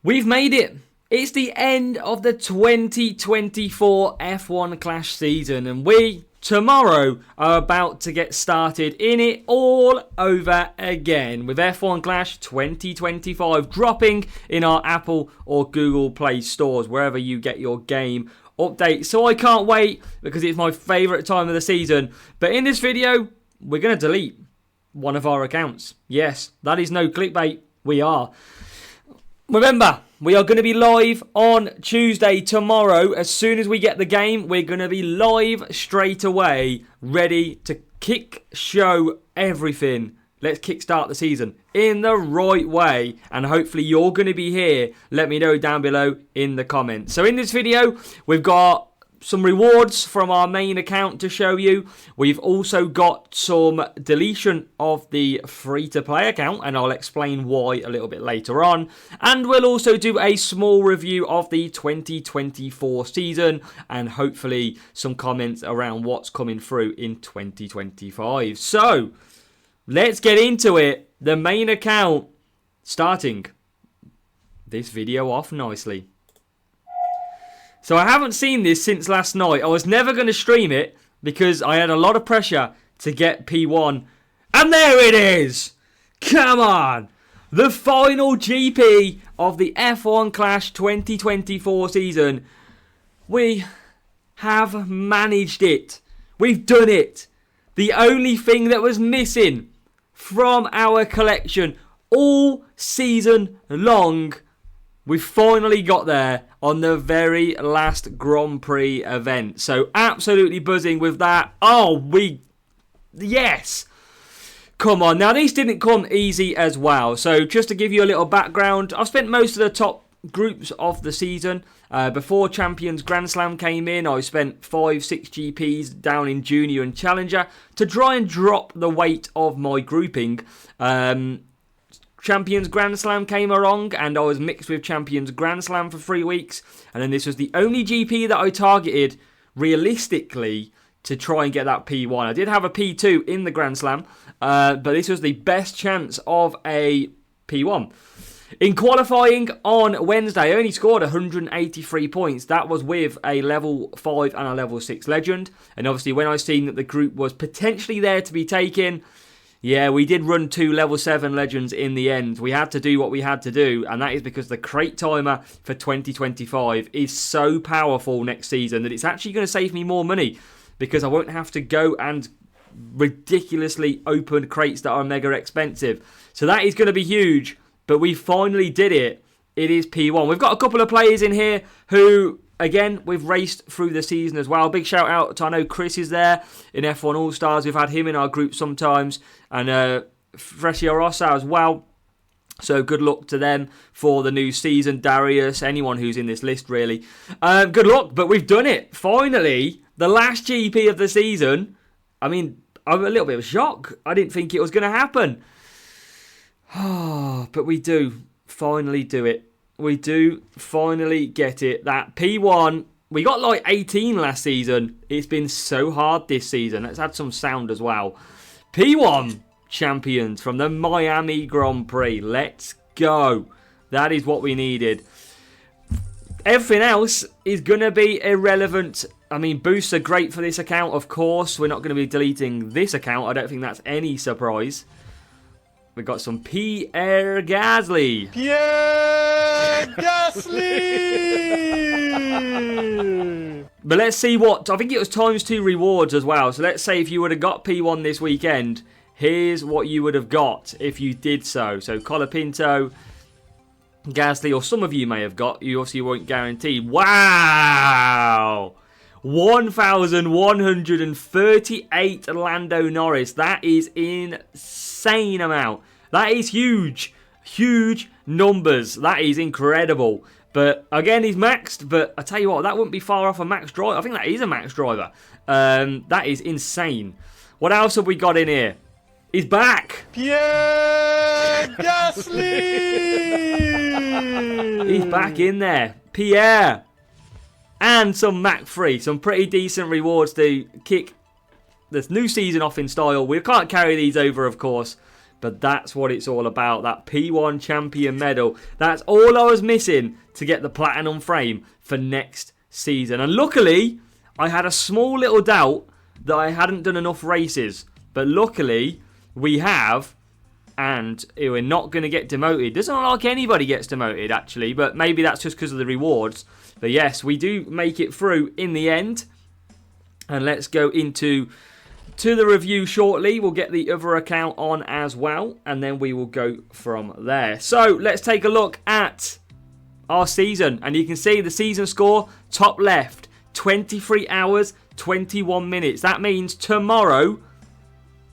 We've made it. It's the end of the 2024 F1 Clash season, and we, tomorrow, are about to get started in it all over again with F1 Clash 2025 dropping in our Apple or Google Play stores, wherever you get your game update. So I can't wait because it's my favourite time of the season. But in this video, we're going to delete one of our accounts. Yes, that is no clickbait. We are. Remember, we are going to be live on Tuesday tomorrow. As soon as we get the game, we're going to be live straight away, ready to show everything. Let's kickstart the season in the right way. And hopefully you're going to be here. Let me know down below in the comments. So in this video, we've got some rewards from our main account to show you. We've also got some deletion of the free-to-play account, and I'll explain why a little bit later on. And we'll also do a small review of the 2024 season, and hopefully some comments around what's coming through in 2025. So, let's get into it. The main account, starting this video off nicely. So I haven't seen this since last night. I was never going to stream it because I had a lot of pressure to get P1. And there it is! Come on! The final GP of the F1 Clash 2024 season. We have managed it. We've done it. The only thing that was missing from our collection all season long, we finally got there on the very last Grand Prix event. So absolutely buzzing with that. Yes. Come on. Now, these didn't come easy as well. So just to give you a little background, I've spent most of the top groups of the season. Before Champions Grand Slam came in, I spent 5-6 GPs down in Junior and Challenger to try and drop the weight of my grouping. Champions Grand Slam came along and I was mixed with Champions Grand Slam for 3 weeks. And then this was the only GP that I targeted realistically to try and get that P1. I did have a P2 in the Grand Slam, but this was the best chance of a P1. In qualifying on Wednesday, I only scored 183 points. That was with a level 5 and a level 6 legend. And obviously when I seen that the group was potentially there to be taken, yeah, we did run 2 level 7 legends in the end. We had to do what we had to do, and that is because the crate timer for 2025 is so powerful next season that it's actually going to save me more money because I won't have to go and ridiculously open crates that are mega expensive. So that is going to be huge, but we finally did it. It is P1. We've got a couple of players in here who, again, we've raced through the season as well. Big shout out to, I know Chris is there in F1 All-Stars. We've had him in our group sometimes. And Fresia Rossa as well. So good luck to them for the new season. Darius, anyone who's in this list really. Good luck, but we've done it. Finally, the last GP of the season. I mean, I'm a little bit of a shock. I didn't think it was going to happen. But we do finally do it. We do finally get it. That P1, we got like 18 last season. It's been so hard this season. Let's add some sound as well. P1 champions from the Miami Grand Prix. Let's go. That is what we needed. Everything else is going to be irrelevant. I mean, boosts are great for this account, of course. We're not going to be deleting this account. I don't think that's any surprise. We've got some Pierre Gasly. Pierre Gasly! But let's see what... I think it was ×2 rewards as well. So let's say if you would have got P1 this weekend, here's what you would have got if you did so. So Colapinto, Gasly, or some of you may have got. You obviously won't guarantee. Wow! 1,138 Lando Norris. That is insane amount. That is huge. Huge numbers. That is incredible. But again, he's maxed. But I tell you what, that wouldn't be far off a max driver. I think that is a max driver. That is insane. What else have we got in here? He's back. Pierre Gasly. He's back in there. Pierre. And some Mac free. Some pretty decent rewards to kick this new season off in style. We can't carry these over, of course. But that's what it's all about, that P1 champion medal. That's all I was missing to get the platinum frame for next season. And luckily, I had a small little doubt that I hadn't done enough races. But luckily, we have, and we're not going to get demoted. Doesn't look like anybody gets demoted, actually, but maybe that's just because of the rewards. But yes, we do make it through in the end. And let's go into the review shortly. We'll get the other account on as well, and then we will go from there. So let's take a look at our season, and you can see the season score top left, 23 hours 21 minutes. That means tomorrow,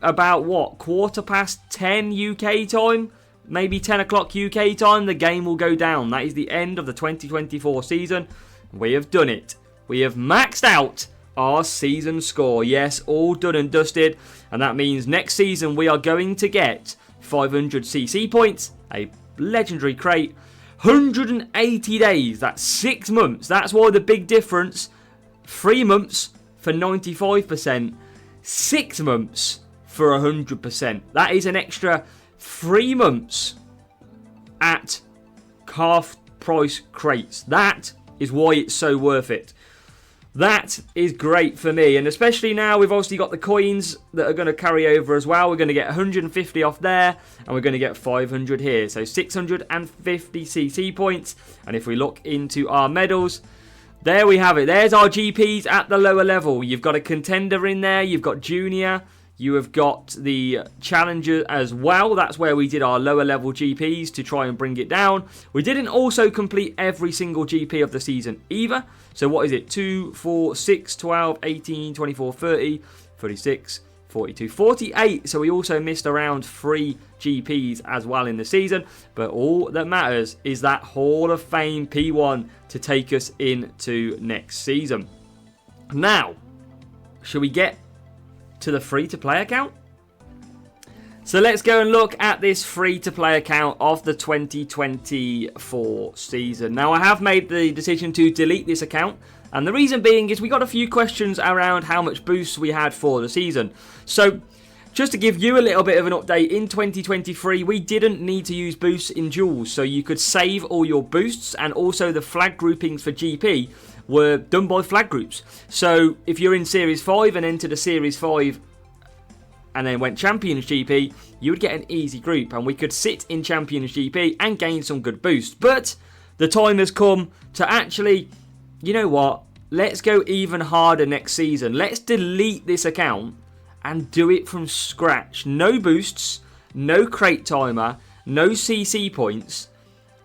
about what, 10:15 UK time, maybe 10 o'clock UK time, the game will go down. That is the end of the 2024 season. We have done it. We have maxed out our season score. Yes, all done and dusted. And that means next season we are going to get 500 CC points, a legendary crate, 180 days. That's 6 months. That's why the big difference. 3 months for 95%. 6 months for 100%. That is an extra 3 months at half price crates. That is why it's so worth it. That is great for me, and especially now we've obviously got the coins that are going to carry over as well. We're going to get 150 off there, and we're going to get 500 here. So 650 CC points, and if we look into our medals, there we have it. There's our GPs at the lower level. You've got a contender in there, you've got junior, you have got the challenger as well. That's where we did our lower level GPs to try and bring it down. We didn't also complete every single GP of the season either. So what is it? 2, 4, 6, 12, 18, 24, 30, 36, 42, 48. So we also missed around 3 GPs as well in the season. But all that matters is that Hall of Fame P1 to take us into next season. Now, should we get to the free-to-play account? So let's go and look at this free-to-play account of the 2024 season. Now, I have made the decision to delete this account, and the reason being is we got a few questions around how much boosts we had for the season. So just to give you a little bit of an update, in 2023 we didn't need to use boosts in duels, so you could save all your boosts, and also the flag groupings for GP were done by flag groups. So if you're in Series 5 and entered a Series 5 and then went Champions GP, you would get an easy group, and we could sit in Champions GP and gain some good boosts. But the time has come to actually, you know what, let's go even harder next season. Let's delete this account and do it from scratch. No boosts, no crate timer, no CC points.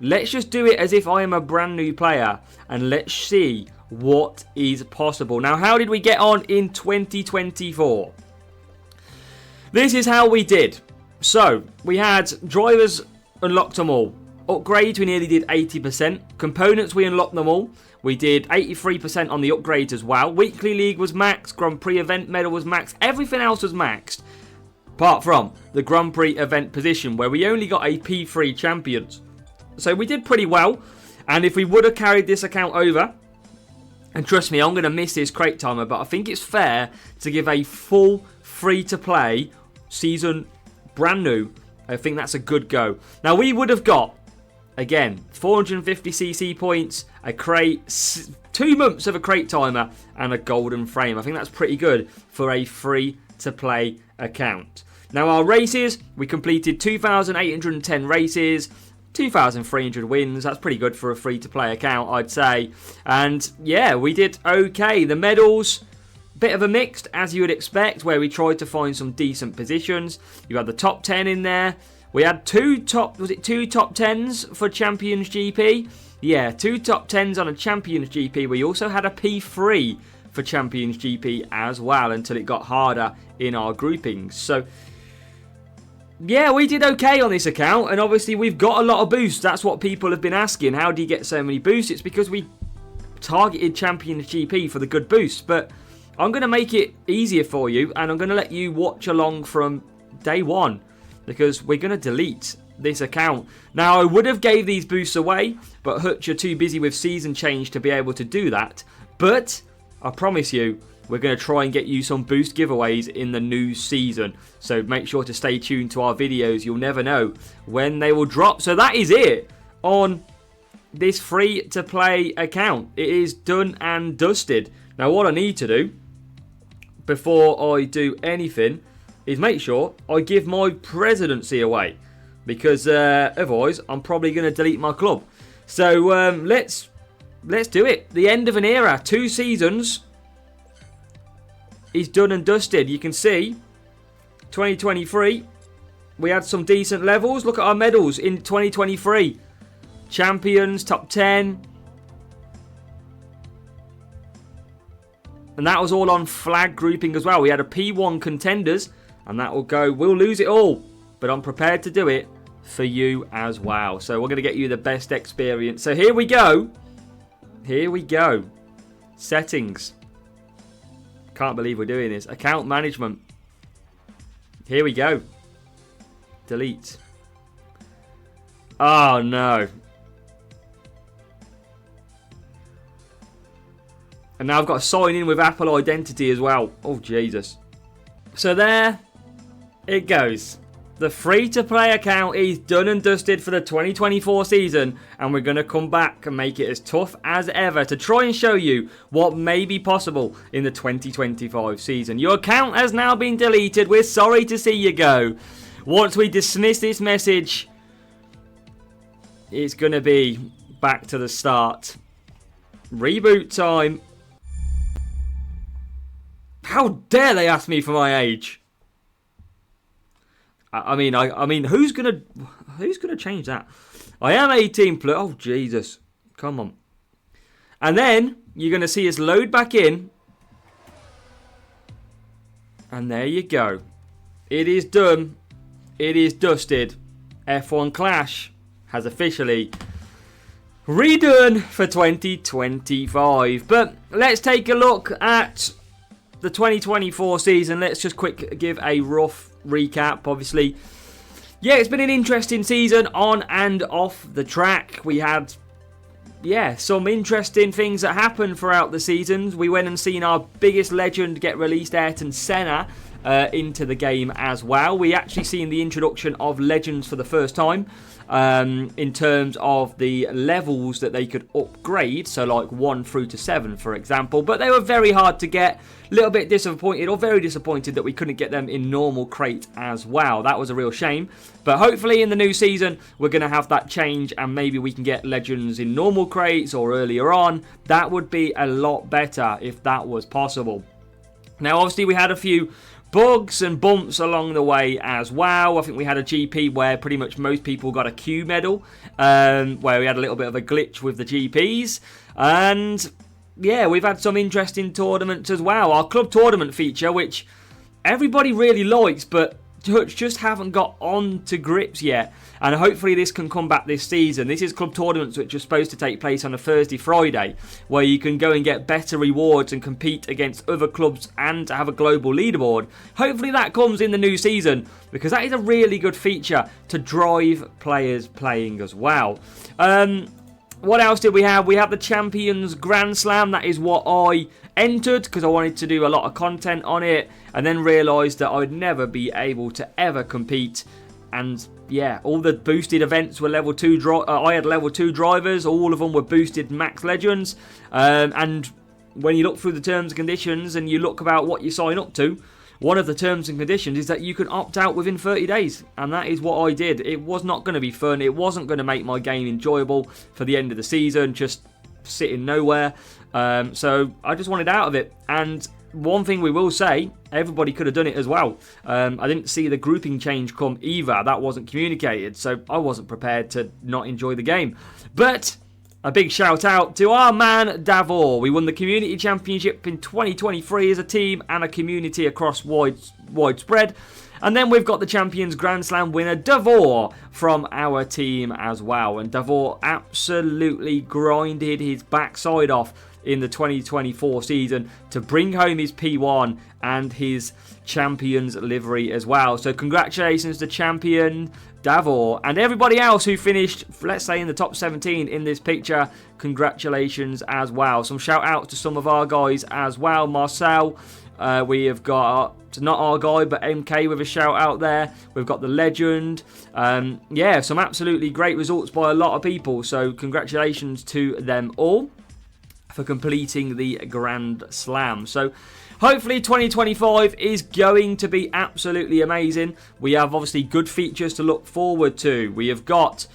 Let's just do it as if I am a brand new player, and let's see what is possible. Now, how did we get on in 2024? This is how we did. So, we had drivers, unlocked them all. Upgrades, we nearly did 80%. Components, we unlocked them all. We did 83% on the upgrades as well. Weekly League was maxed. Grand Prix event medal was maxed. Everything else was maxed, apart from the Grand Prix event position, where we only got a P3 champions. So we did pretty well. And if we would have carried this account over, and trust me, I'm going to miss this crate timer, but I think it's fair to give a full free-to-play season brand new. I think that's a good go. Now, we would have got, again, 450 CC points, a crate, 2 months of a crate timer, and a golden frame. I think that's pretty good for a free-to-play account. Now, our races, we completed 2,810 races, 2,300 wins. That's pretty good for a free-to-play account, I'd say. And yeah, we did okay. The medals, bit of a mixed, as you would expect, where we tried to find some decent positions. You had the top 10 in there. We had two top 10s for Champions GP? Yeah, 2 top 10s on a Champions GP. We also had a P3 for Champions GP as well, until it got harder in our groupings. So yeah, we did okay on this account, and obviously we've got a lot of boosts. That's what people have been asking. How do you get so many boosts? It's because we targeted Champions GP for the good boosts, but I'm going to make it easier for you, and I'm going to let you watch along from day one, because we're going to delete this account. Now, I would have gave these boosts away, but Hutch, you're too busy with season change to be able to do that. But I promise you, we're going to try and get you some boost giveaways in the new season. So make sure to stay tuned to our videos. You'll never know when they will drop. So that is it on this free-to-play account. It is done and dusted. Now what I need to do before I do anything is make sure I give my presidency away, because otherwise I'm probably going to delete my club. So let's do it. The end of an era, 2 seasons is done and dusted. You can see 2023 we had some decent levels. Look at our medals in 2023. Champions, top 10. And that was all on flag grouping as well. We had a P1 contenders, and that will go, we'll lose it all, but I'm prepared to do it for you as well. So we're going to get you the best experience. So here we go. Here we go. Settings. Can't believe we're doing this. Account management. Here we go. Delete. Oh no. And now I've got to sign in with Apple Identity as well. Oh Jesus. So there it goes. The free-to-play account is done and dusted for the 2024 season, and we're going to come back and make it as tough as ever to try and show you what may be possible in the 2025 season. Your account has now been deleted. We're sorry to see you go. Once we dismiss this message, it's going to be back to the start. Reboot time. How dare they ask me for my age? I mean, who's gonna change that? I am 18 plus. Oh Jesus, come on! And then you're gonna see us load back in, and there you go. It is done. It is dusted. F1 Clash has officially redone for 2025. But let's take a look at the 2024 season. Let's just give a rough recap. Obviously, yeah, it's been an interesting season on and off the track. We had, some interesting things that happened throughout the seasons. We went and seen our biggest legend get released, Ayrton Senna, into the game as well. We actually seen the introduction of legends for the first time, in terms of the levels that they could upgrade, so like 1 through to 7 for example, but they were very hard to get. A little bit disappointed, or very disappointed, that we couldn't get them in normal crate as well. That was a real shame, but hopefully in the new season we're going to have that change, and maybe we can get legends in normal crates or earlier on. That would be a lot better if that was possible. Now obviously we had a few bugs and bumps along the way as well. I think we had a GP where pretty much most people got a Q medal, where we had a little bit of a glitch with the GPs. And yeah, we've had some interesting tournaments as well. Our club tournament feature, which everybody really likes, but just haven't got on to grips yet. And hopefully this can come back this season. This is club tournaments which are supposed to take place on a Thursday, Friday, where you can go and get better rewards and compete against other clubs and have a global leaderboard. Hopefully that comes in the new season, because that is a really good feature to drive players playing as well. What else did we have? We have the Champions Grand Slam. That is what I entered because I wanted to do a lot of content on it, and then realised that I'd never be able to ever compete. And yeah, all the boosted events were level 2. I had level 2 drivers. All of them were boosted max legends. And when you look through the terms and conditions and you look about what you sign up to, one of the terms and conditions is that you can opt out within 30 days. And that is what I did. It was not going to be fun. It wasn't going to make my game enjoyable for the end of the season, just sitting nowhere. So I just wanted out of it. And one thing we will say, everybody could have done it as well. I didn't see the grouping change come either. That wasn't communicated. So I wasn't prepared to not enjoy the game. But a big shout out to our man Davor. We won the Community Championship in 2023 as a team and a community across widespread. And then we've got the Champions Grand Slam winner Davor from our team as well. And Davor absolutely grinded his backside off in the 2024 season to bring home his P1 and his Champions livery as well. So congratulations to Champion. Davor. And everybody else who finished, let's say, in the top 17 in this picture, congratulations as well. Some shout out to some of our guys as well. Marcel, we have got, not our guy, but MK with a shout out there. We've got the legend. Yeah, some absolutely great results by a lot of people. So congratulations to them all for completing the Grand Slam. So hopefully 2025 is going to be absolutely amazing. We have obviously good features to look forward to. We have got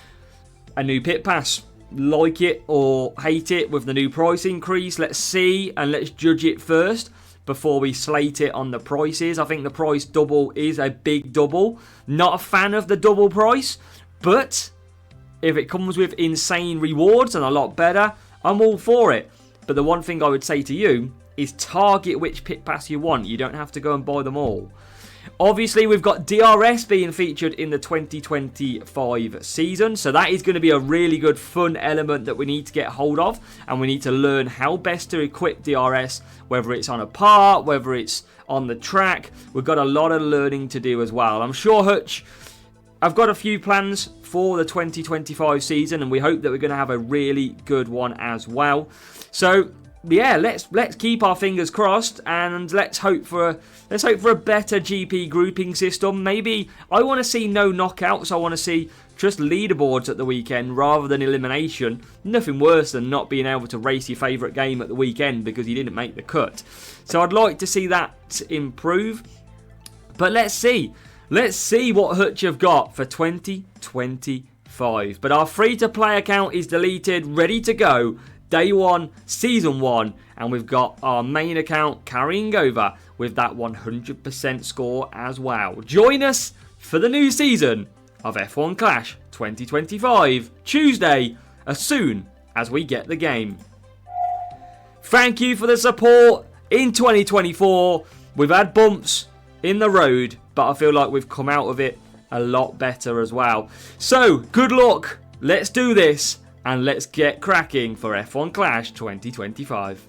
a new pit pass. Like it or hate it with the new price increase. Let's see and let's judge it first before we slate it on the prices. I think the price double is a big double. Not a fan of the double price, but if it comes with insane rewards and a lot better, I'm all for it. But the one thing I would say to you is target which pit pass you want. You don't have to go and buy them all. Obviously, we've got DRS being featured in the 2025 season. So that is going to be a really good fun element that we need to get hold of. And we need to learn how best to equip DRS, whether it's on a part, whether it's on the track. We've got a lot of learning to do as well. I'm sure, Hutch, I've got a few plans for the 2025 season. And we hope that we're going to have a really good one as well. So yeah, let's keep our fingers crossed and let's hope for a better GP grouping system. Maybe I want to see no knockouts. I want to see just leaderboards at the weekend rather than elimination. Nothing worse than not being able to race your favourite game at the weekend because you didn't make the cut. So I'd like to see that improve. But let's see. Let's see what Hutch have got for 2025. But our free-to-play account is deleted, ready to go. Day 1, Season 1, and we've got our main account carrying over with that 100% score as well. Join us for the new season of F1 Clash 2025, Tuesday, as soon as we get the game. Thank you for the support in 2024. We've had bumps in the road, but I feel like we've come out of it a lot better as well. So, good luck. Let's do this. And let's get cracking for F1 Clash 2025.